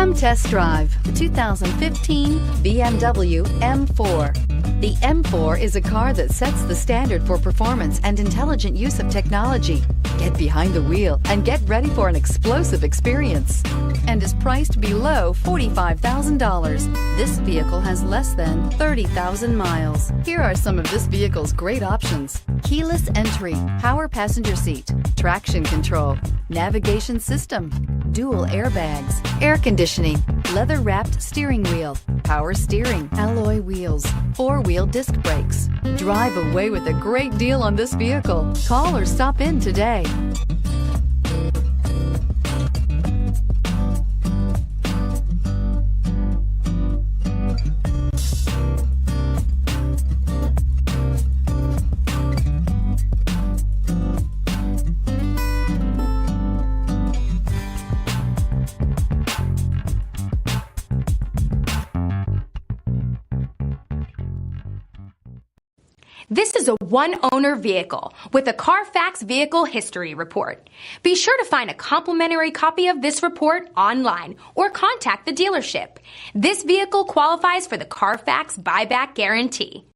Come test drive the 2015 BMW M4. The M4 is a car that sets the standard for performance and intelligent use of technology. Get behind the wheel and get ready for an explosive experience, and is priced below $45,000. This vehicle has less than 30,000 miles. Here are some of this vehicle's great options: keyless entry, power passenger seat, traction control, navigation system, dual airbags, air conditioning, leather-wrapped steering wheel, power steering, alloy wheels, four-wheel disc brakes. Drive away with a great deal on this vehicle. Call or stop in today. This is a one-owner vehicle with a Carfax Vehicle History Report. Be sure to find a complimentary copy of this report online or contact the dealership. This vehicle qualifies for the Carfax Buyback Guarantee.